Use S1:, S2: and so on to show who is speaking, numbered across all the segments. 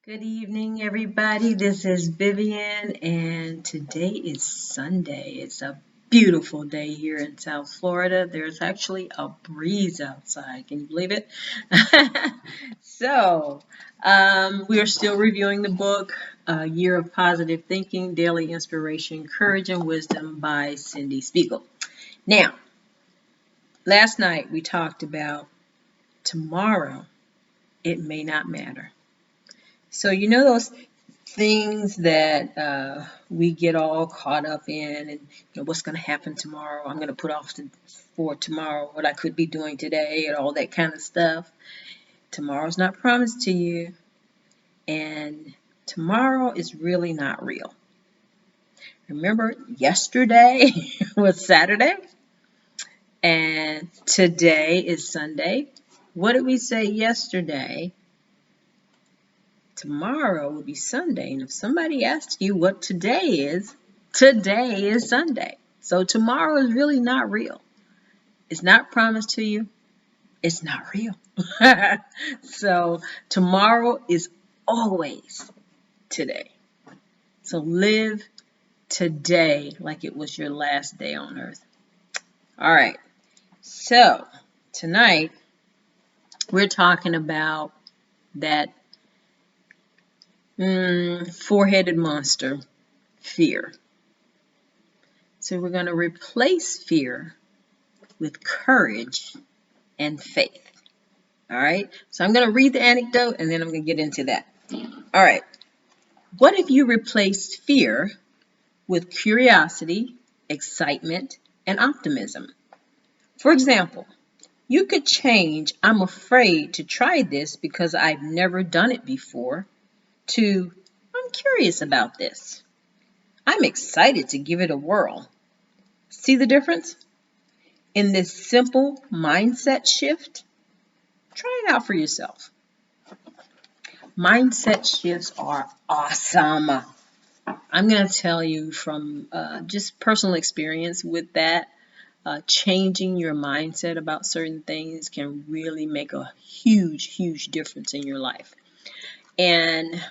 S1: Good evening, everybody. This is Vivian, and today is Sunday. It's a beautiful day here in South Florida. There's actually a breeze outside. Can you believe it? We are still reviewing the book, Year of Positive Thinking, Daily Inspiration, Courage, and Wisdom by Cindy Spiegel. Now, last night we talked about tomorrow, it may not matter. So you know those things that we get all caught up in, and what's going to happen tomorrow? I'm going to put off for tomorrow what I could be doing today, and all that kind of stuff. Tomorrow's not promised to you, and tomorrow is really not real. Remember, yesterday was Saturday, and today is Sunday. What did we say yesterday? Tomorrow will be Sunday. And if somebody asks you what today is Sunday. So tomorrow is really not real. It's not promised to you. It's not real. So tomorrow is always today. So live today like it was your last day on earth. All right. So tonight we're talking about that four-headed monster, fear. So we're going to replace fear with courage and faith. All right. So I'm going to read the anecdote and then I'm going to get into that. All right. What if you replaced fear with curiosity, excitement, and optimism? For example, you could change "I'm afraid to try this because I've never done it before" to "I'm curious about this. I'm excited to give it a whirl." See the difference? In this simple mindset shift, try it out for yourself. Mindset shifts are awesome. I'm going to tell you from just personal experience with that. Changing your mindset about certain things can really make a huge difference in your life. And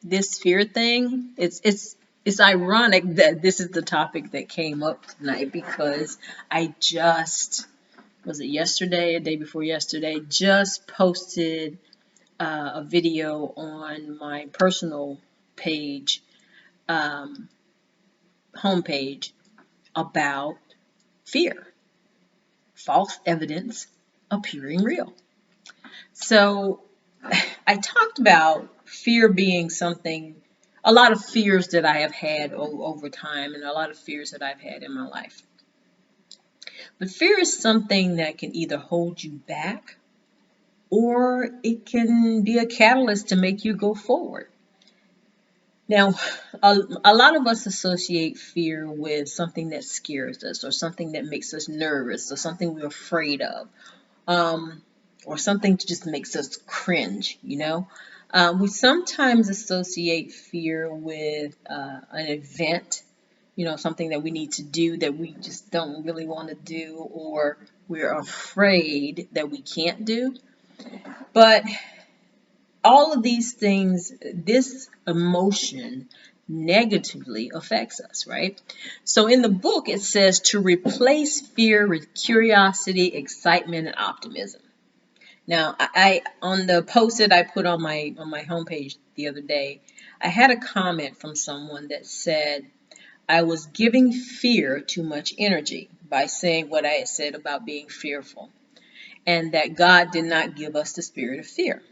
S1: this fear thing, it's ironic that this is the topic that came up tonight, because I just, was it yesterday, a day before yesterday, just posted a video on my personal page, homepage, about fear, false evidence appearing real. So I talked about fear being something, a lot of fears that I have had over time, and a lot of fears that I've had in my life. But fear is something that can either hold you back, or it can be a catalyst to make you go forward. Now, a lot of us associate fear with something that scares us, or something that makes us nervous, or something we're afraid of. Or something that just makes us cringe, We sometimes associate fear with an event, something that we need to do that we just don't really want to do, or we're afraid that we can't do. But all of these things, this emotion negatively affects us, right? So in the book, it says to replace fear with curiosity, excitement, and optimism. Now, I on the post that I put on my homepage the other day, I had a comment from someone that said I was giving fear too much energy by saying what I had said about being fearful, and that God did not give us the spirit of fear.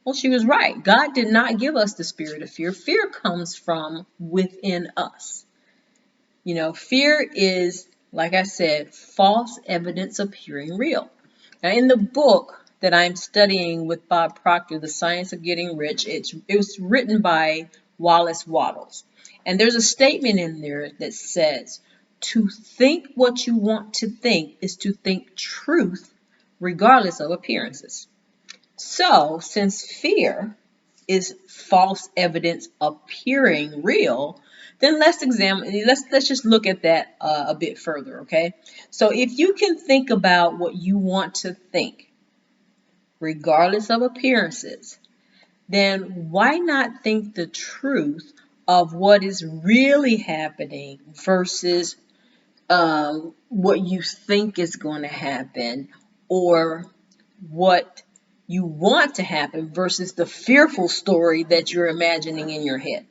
S1: Well, she was right. God did not give us the spirit of fear. Fear comes from within us. Fear is, like I said, false evidence appearing real. Now, in the book that I'm studying with Bob Proctor, The Science of Getting Rich, it was written by Wallace Wattles. And there's a statement in there that says, to think what you want to think is to think truth regardless of appearances. So, since fear is false evidence appearing real, then let's just look at that a bit further, okay? So if you can think about what you want to think, regardless of appearances, then why not think the truth of what is really happening versus what you think is going to happen, or what you want to happen versus the fearful story that you're imagining in your head?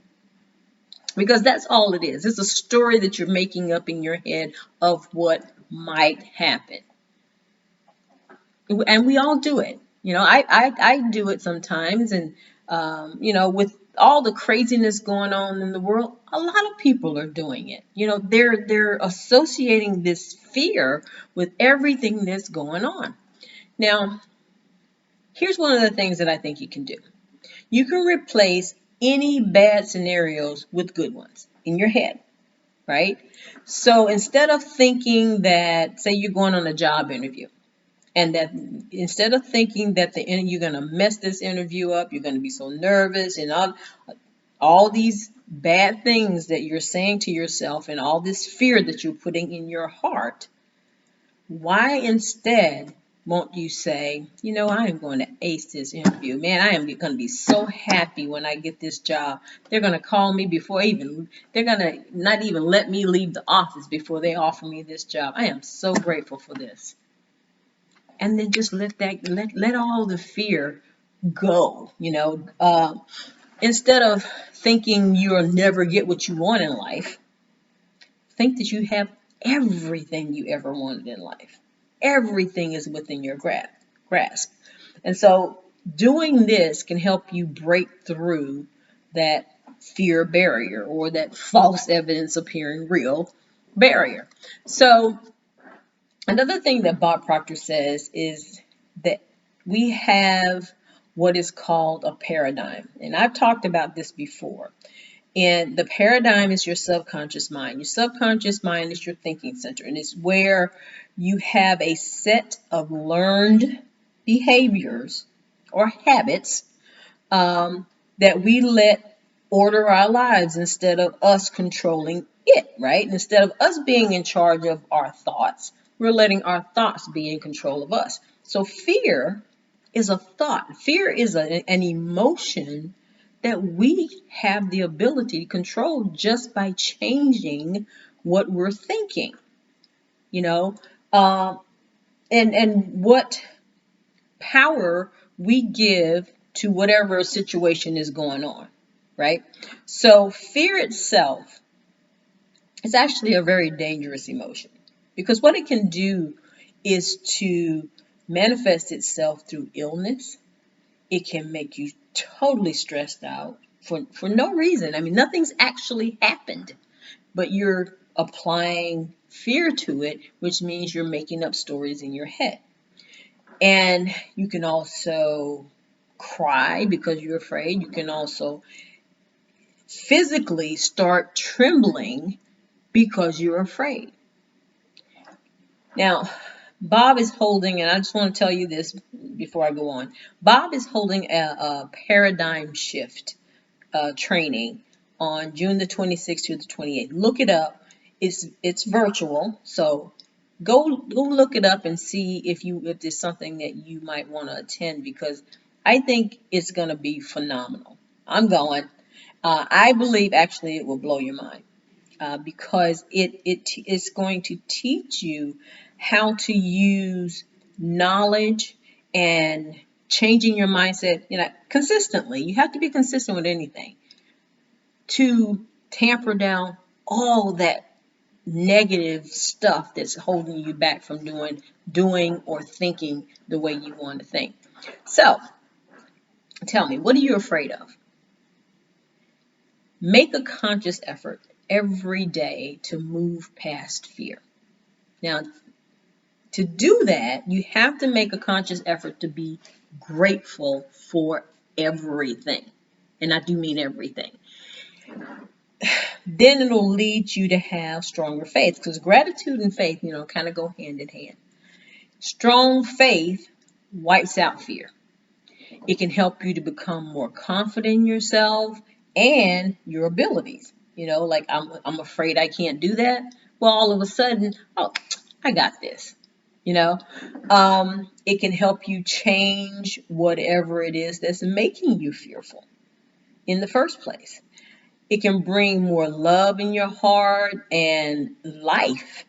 S1: Because that's all it is. It's a story that you're making up in your head of what might happen. And we all do it. I do it sometimes. And, with all the craziness going on in the world, a lot of people are doing it. They're associating this fear with everything that's going on. Now, here's one of the things that I think you can do. You can replace any bad scenarios with good ones in your head, right? So instead of thinking that, say you're going on a job interview, and that instead of thinking that you're going to mess this interview up, you're going to be so nervous, and all these bad things that you're saying to yourself, and all this fear that you're putting in your heart, why instead won't you say, I am going to ace this interview. Man, I am going to be so happy when I get this job. They're going to call me they're going to not even let me leave the office before they offer me this job. I am so grateful for this. And then just let all the fear go. Instead of thinking you'll never get what you want in life, think that you have everything you ever wanted in life. Everything is within your grasp. And so doing this can help you break through that fear barrier, or that false evidence appearing real barrier. So another thing that Bob Proctor says is that we have what is called a paradigm. And I've talked about this before. And the paradigm is your subconscious mind. Your subconscious mind is your thinking center, and it's where you have a set of learned behaviors or habits that we let order our lives instead of us controlling it, right? Instead of us being in charge of our thoughts, we're letting our thoughts be in control of us. So fear is a thought. Fear is an emotion that we have the ability to control just by changing what we're thinking, and what power we give to whatever situation is going on, right? So fear itself is actually a very dangerous emotion, because what it can do is to manifest itself through illness. It can make you totally stressed out for no reason. I mean, nothing's actually happened, but you're applying fear to it, which means you're making up stories in your head. And you can also cry because you're afraid. You can also physically start trembling because you're afraid. Now, Bob is holding, and I just want to tell you this before I go on. Bob is holding a paradigm shift training on June the 26th to the 28th. Look it up. It's virtual, so go look it up and see if there's something that you might want to attend, because I think it's going to be phenomenal. I'm going. I believe actually it will blow your mind. Because it's going to teach you how to use knowledge and changing your mindset, consistently. You have to be consistent with anything to tamper down all that negative stuff that's holding you back from doing or thinking the way you want to think. So, tell me, what are you afraid of? Make a conscious effort every day to move past fear. Now, to do that, you have to make a conscious effort to be grateful for everything. And I do mean everything. Then it'll lead you to have stronger faith, because gratitude and faith, kind of go hand in hand. Strong faith wipes out fear. It can help you to become more confident in yourself and your abilities. I'm afraid I can't do that. Well, all of a sudden, oh, I got this. you know. It can help you change whatever it is that's making you fearful in the first place. It can bring more love in your heart and life,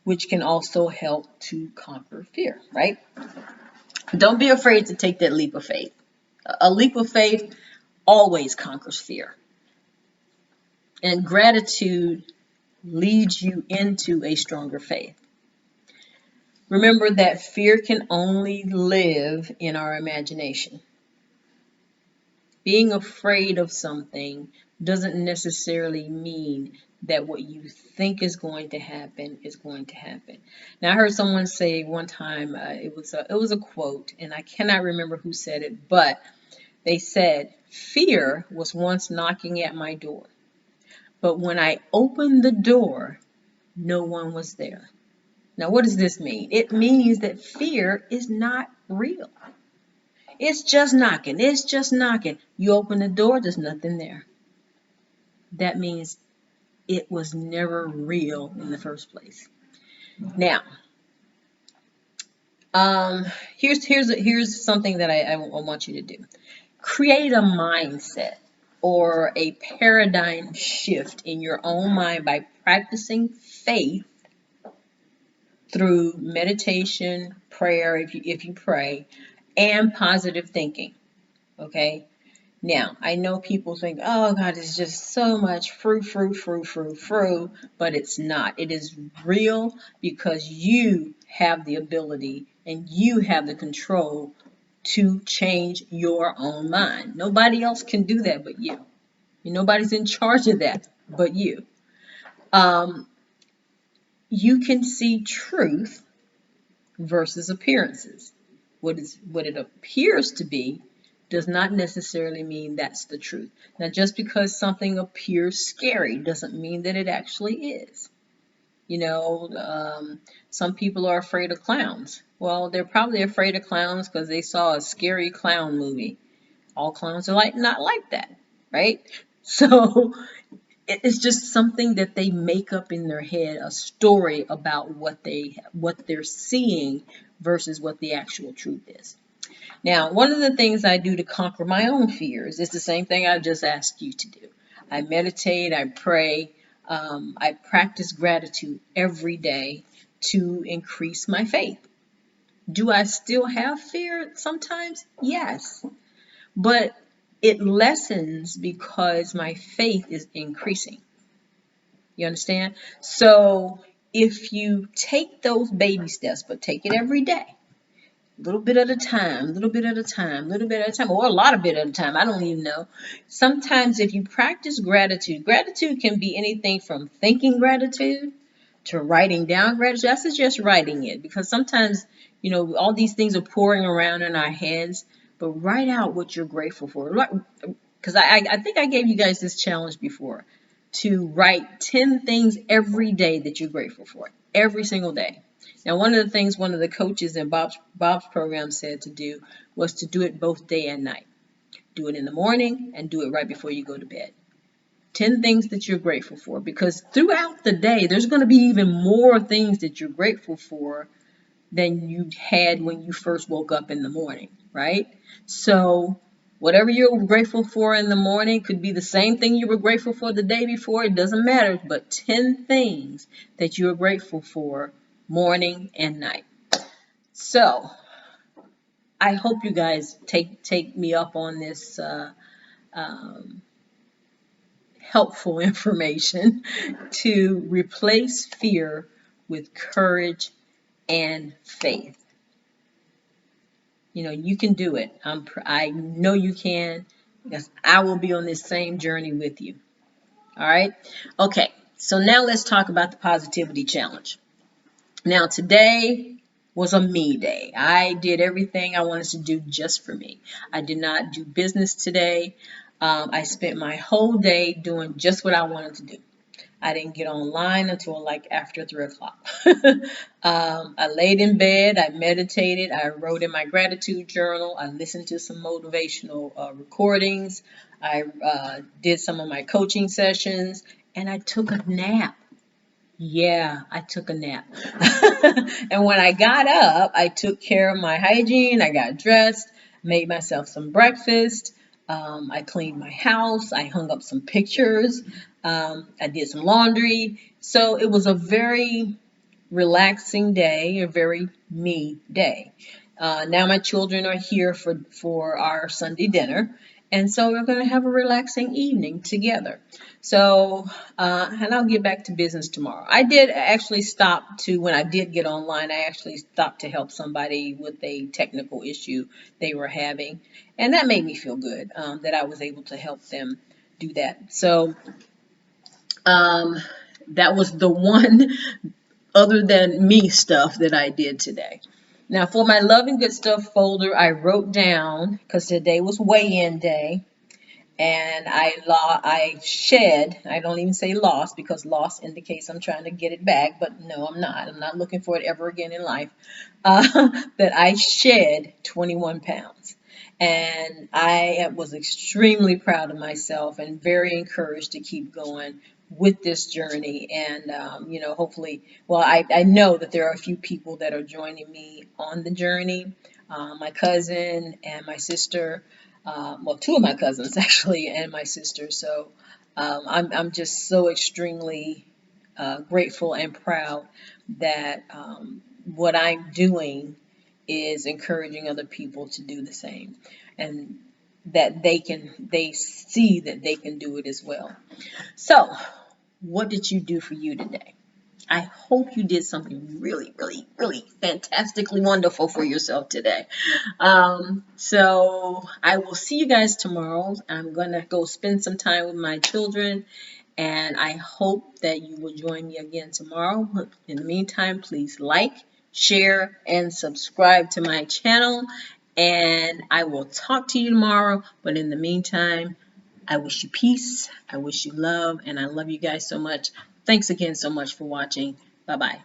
S1: which can also help to conquer fear, right? Don't be afraid to take that leap of faith. A leap of faith always conquers fear. And gratitude leads you into a stronger faith. Remember that fear can only live in our imagination. Being afraid of something doesn't necessarily mean that what you think is going to happen is going to happen. Now, I heard someone say one time, it was a quote, and I cannot remember who said it, but they said, "Fear was once knocking at my door, but when I opened the door, no one was there." Now, what does this mean? It means that fear is not real. It's just knocking. It's just knocking. You open the door, there's nothing there. That means it was never real in the first place. Now, here's something that I want you to do. Create a mindset or a paradigm shift in your own mind by practicing faith through meditation, prayer, if you pray, and positive thinking. Okay. Now, I know people think, oh God, it's just so much fruit, but it's not. It is real because you have the ability and you have the control to change your own mind. Nobody else can do that but you. Nobody's in charge of that but you. You can see truth versus appearances. What it appears to be does not necessarily mean that's the truth. Now, just because something appears scary doesn't mean that it actually is. Some people are afraid of clowns. Well, they're probably afraid of clowns because they saw a scary clown movie. All clowns are not like that, right? So it's just something that they make up in their head, a story about what they're seeing versus what the actual truth is. Now, one of the things I do to conquer my own fears is the same thing I just asked you to do. I meditate, I pray, I practice gratitude every day to increase my faith. Do I still have fear sometimes? Yes. But it lessens because my faith is increasing. You understand? So if you take those baby steps, but take it every day, little bit at a time, little bit at a time, little bit at a time, or a lot of bit at a time. I don't even know. Sometimes if you practice gratitude, gratitude can be anything from thinking gratitude to writing down gratitude. I suggest writing it because sometimes, all these things are pouring around in our heads, but write out what you're grateful for. Because I think I gave you guys this challenge before to write 10 things every day that you're grateful for, every single day. Now, one of the things one of the coaches in Bob's program said to do was to do it both day and night. Do it in the morning and do it right before you go to bed. 10 things that you're grateful for, because throughout the day, there's going to be even more things that you're grateful for than you had when you first woke up in the morning, right? So whatever you're grateful for in the morning could be the same thing you were grateful for the day before. It doesn't matter, but 10 things that you're grateful for morning and night. So I hope you guys take me up on this helpful information to replace fear with courage and faith. You can do it. I know you can, because I will be on this same journey with you. All right. Okay. So now let's talk about the positivity challenge. Now, today was a me day. I did everything I wanted to do just for me. I did not do business today. I spent my whole day doing just what I wanted to do. I didn't get online until like after 3 o'clock. I laid in bed, I meditated, I wrote in my gratitude journal, I listened to some motivational recordings, I did some of my coaching sessions, and I took a nap. Yeah, I took a nap. And when I got up, I took care of my hygiene. I got dressed, made myself some breakfast. I cleaned my house. I hung up some pictures. I did some laundry. So it was a very relaxing day, a very me day. Now my children are here for our Sunday dinner, and so we're going to have a relaxing evening together. So, and I'll get back to business tomorrow. I did actually stop to, when I did get online, I actually stopped to help somebody with a technical issue they were having, and that made me feel good that I was able to help them do that. So, um, that was the one other than me stuff that I did today. Now, for my love and good stuff folder, I wrote down, because today was weigh-in day, and I shed. I don't even say lost, because lost indicates I'm trying to get it back, but no, I'm not. I'm not looking for it ever again in life. That I shed 21 pounds. And I was extremely proud of myself and very encouraged to keep going with this journey. And, hopefully, well, I know that there are a few people that are joining me on the journey. My cousin and my sister, well, two of my cousins actually, and my sister. So I'm just so extremely grateful and proud that what I'm doing is encouraging other people to do the same, and that they see that they can do it as well. So, what did you do for you today? I hope you did something really, really, really fantastically wonderful for yourself today. So I will see you guys tomorrow. I'm gonna go spend some time with my children, and I hope that you will join me again tomorrow. In the meantime, please like, share, and subscribe to my channel. And I will talk to you tomorrow. But in the meantime, I wish you peace. I wish you love. And I love you guys so much. Thanks again so much for watching. Bye bye.